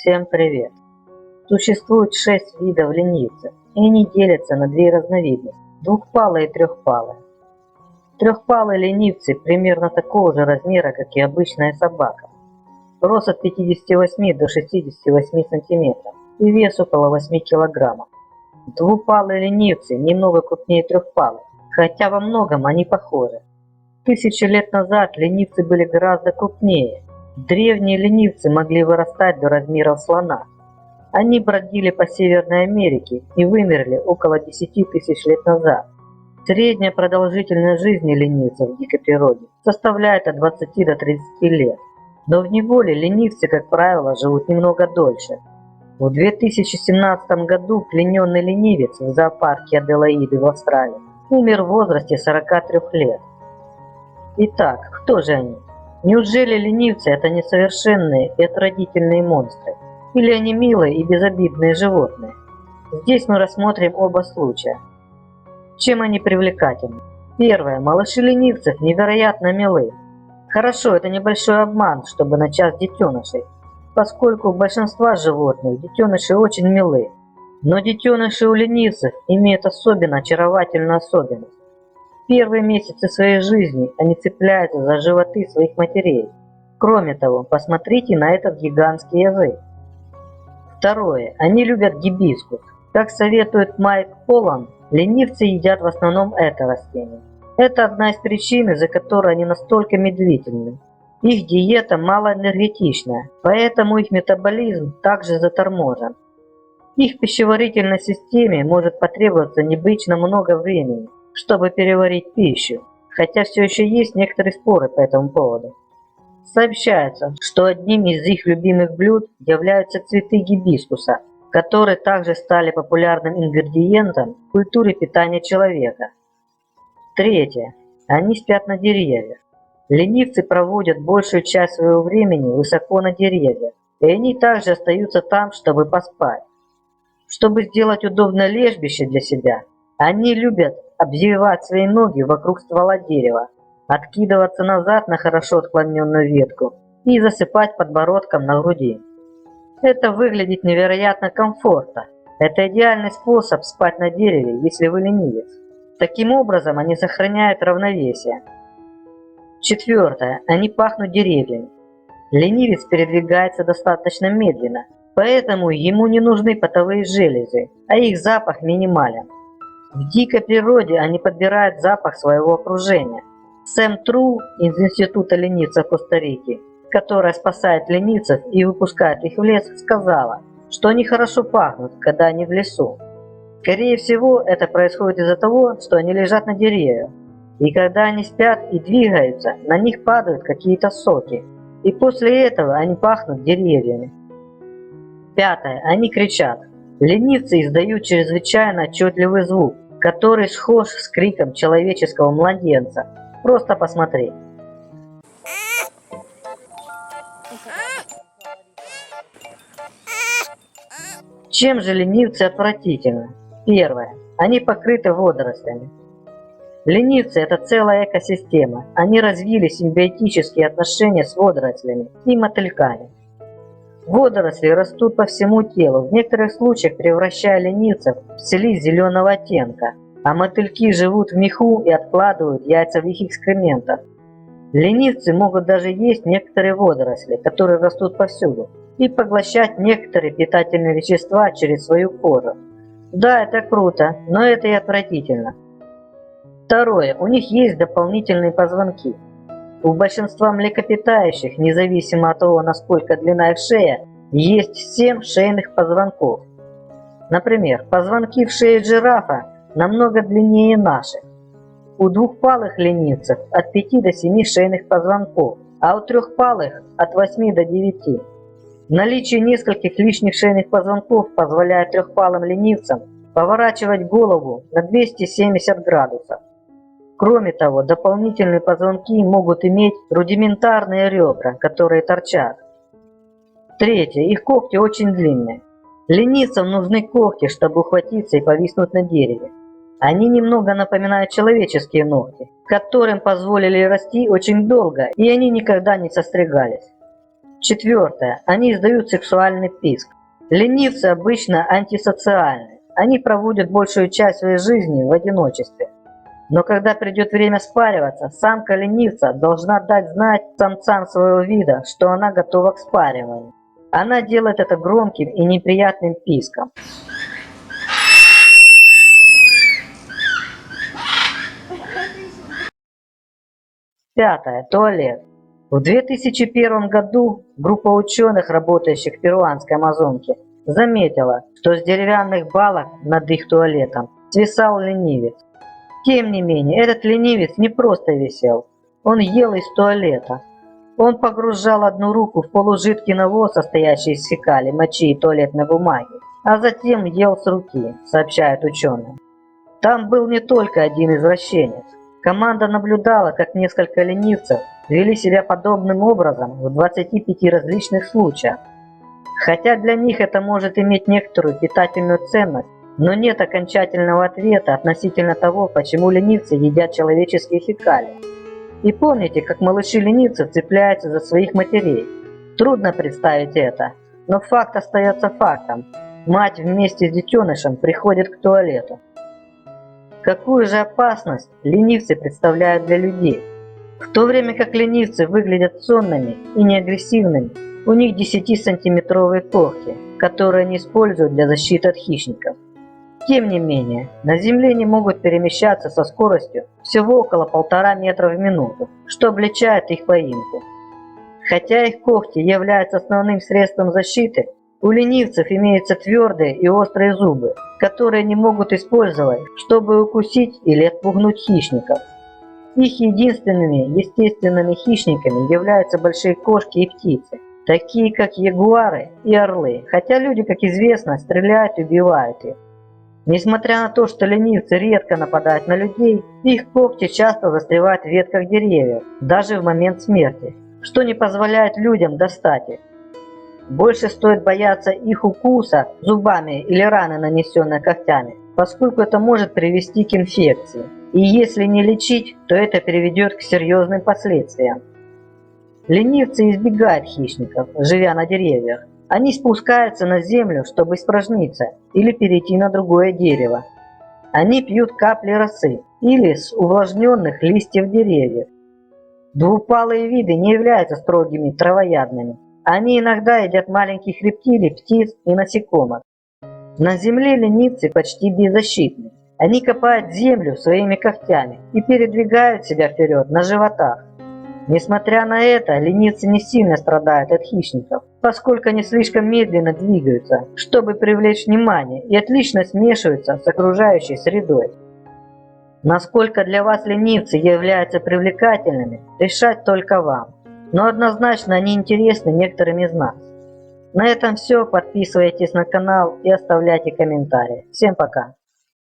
Всем привет! Существует 6 видов ленивцев, и они делятся на 2 разновидности – двухпалые и трехпалые. Трехпалые ленивцы примерно такого же размера, как и обычная собака. Рост от 58 до 68 см и вес около 8 кг. Двупалые ленивцы немного крупнее трехпалых, хотя во многом они похожи. Тысячи лет назад ленивцы были гораздо крупнее. Древние ленивцы могли вырастать до размеров слона. Они бродили по Северной Америке и вымерли около 10 тысяч лет назад. Средняя продолжительность жизни ленивцев в дикой природе составляет от 20 до 30 лет. Но в неволе ленивцы, как правило, живут немного дольше. В 2017 году плененный ленивец в зоопарке Аделаиды в Австралии умер в возрасте 43 лет. Итак, кто же они? Неужели ленивцы – это несовершенные и отвратительные монстры? Или они милые и безобидные животные? Здесь мы рассмотрим оба случая. Чем они привлекательны? Первое. Малыши ленивцев невероятно милы. Хорошо, это небольшой обман, чтобы начать с детенышей, поскольку у большинства животных детеныши очень милы. Но детеныши у ленивцев имеют особенно очаровательную особенность. В первые месяцы своей жизни они цепляются за животы своих матерей. Кроме того, посмотрите на этот гигантский язык. Второе. Они любят гибискус. Как советует Майк Поллан, ленивцы едят в основном это растение. Это одна из причин, из-за которой они настолько медлительны. Их диета малоэнергетичная, поэтому их метаболизм также заторможен. Их пищеварительной системе может потребоваться необычно много времени, чтобы переварить пищу, хотя все еще есть некоторые споры по этому поводу. Сообщается, что одним из их любимых блюд являются цветы гибискуса, которые также стали популярным ингредиентом в культуре питания человека. Третье. Они спят на деревьях. Ленивцы проводят большую часть своего времени высоко на деревьях, и они также остаются там, чтобы поспать. Чтобы сделать удобное лежбище для себя, они любят обвивать свои ноги вокруг ствола дерева, откидываться назад на хорошо отклоненную ветку и засыпать подбородком на груди. Это выглядит невероятно комфортно. Это идеальный способ спать на дереве, если вы ленивец. Таким образом, они сохраняют равновесие. Четвертое. Они пахнут деревьями. Ленивец передвигается достаточно медленно, поэтому ему не нужны потовые железы, а их запах минимален. В дикой природе они подбирают запах своего окружения. Сэм Тру из Института ленивцев Коста-Рики, которая спасает ленивцев и выпускает их в лес, сказала, что они хорошо пахнут, когда они в лесу. Скорее всего, это происходит из-за того, что они лежат на деревьях, и когда они спят и двигаются, на них падают какие-то соки, и после этого они пахнут деревьями. Пятое. Они кричат. Ленивцы издают чрезвычайно отчетливый звук, который схож с криком человеческого младенца. Просто посмотри. Чем же ленивцы отвратительны? Первое. Они покрыты водорослями. Ленивцы – это целая экосистема. Они развили симбиотические отношения с водорослями и мотыльками. Водоросли растут по всему телу, в некоторых случаях превращая ленивцев в слизь зеленого оттенка, а мотыльки живут в меху и откладывают яйца в их экскрементах. Ленивцы могут даже есть некоторые водоросли, которые растут повсюду, и поглощать некоторые питательные вещества через свою кожу. Да, это круто, но это и отвратительно. Второе. У них есть дополнительные позвонки. У большинства млекопитающих, независимо от того, насколько длинна их шея, есть 7 шейных позвонков. Например, позвонки в шее жирафа намного длиннее наших. У двухпалых ленивцев от 5 до 7 шейных позвонков, а у трехпалых от 8 до 9. Наличие нескольких лишних шейных позвонков позволяет трехпалым ленивцам поворачивать голову на 270 градусов. Кроме того, дополнительные позвонки могут иметь рудиментарные ребра, которые торчат. Третье. Их когти очень длинные. Ленивцам нужны когти, чтобы ухватиться и повиснуть на дереве. Они немного напоминают человеческие ногти, которым позволили расти очень долго, и они никогда не состригались. Четвертое. Они издают сексуальный писк. Ленивцы обычно антисоциальны. Они проводят большую часть своей жизни в одиночестве. Но когда придет время спариваться, самка ленивца должна дать знать самцам своего вида, что она готова к спариванию. Она делает это громким и неприятным писком. Пятое. Туалет. В 2001 году группа ученых, работающих в перуанской Амазонке, заметила, что с деревянных балок над их туалетом свисал ленивец. Тем не менее, этот ленивец не просто висел, он ел из туалета. Он погружал одну руку в полужидкий навоз, состоящий из фекалий, мочи и туалетной бумаги, а затем ел с руки, сообщают ученые. Там был не только один извращенец. Команда наблюдала, как несколько ленивцев вели себя подобным образом в 25 различных случаях. Хотя для них это может иметь некоторую питательную ценность, но нет окончательного ответа относительно того, почему ленивцы едят человеческие фекалии. И помните, как малыши-ленивцы цепляются за своих матерей. Трудно представить это, но факт остается фактом. Мать вместе с детенышем приходит к туалету. Какую же опасность ленивцы представляют для людей? В то время как ленивцы выглядят сонными и неагрессивными, у них 10-сантиметровые когти, которые они используют для защиты от хищников. Тем не менее, на Земле они могут перемещаться со скоростью всего около 1,5 метра в минуту, что облегчает их поимку. Хотя их когти являются основным средством защиты, у ленивцев имеются твердые и острые зубы, которые они могут использовать, чтобы укусить или отпугнуть хищников. Их единственными естественными хищниками являются большие кошки и птицы, такие как ягуары и орлы, хотя люди, как известно, стреляют и убивают их. Несмотря на то, что ленивцы редко нападают на людей, их когти часто застревают в ветках деревьев, даже в момент смерти, что не позволяет людям достать их. Больше стоит бояться их укуса зубами или раны, нанесенной когтями, поскольку это может привести к инфекции. И если не лечить, то это приведет к серьезным последствиям. Ленивцы избегают хищников, живя на деревьях. Они спускаются на землю, чтобы испражниться или перейти на другое дерево. Они пьют капли росы или с увлажненных листьев деревьев. Двупалые виды не являются строгими травоядными. Они иногда едят маленьких рептилий, птиц и насекомых. На земле ленивцы почти беззащитны. Они копают землю своими когтями и передвигают себя вперед на животах. Несмотря на это, ленивцы не сильно страдают от хищников, поскольку они слишком медленно двигаются, чтобы привлечь внимание, и отлично смешиваются с окружающей средой. Насколько для вас ленивцы являются привлекательными, решать только вам. Но однозначно они интересны некоторым из нас. На этом все. Подписывайтесь на канал и оставляйте комментарии. Всем пока.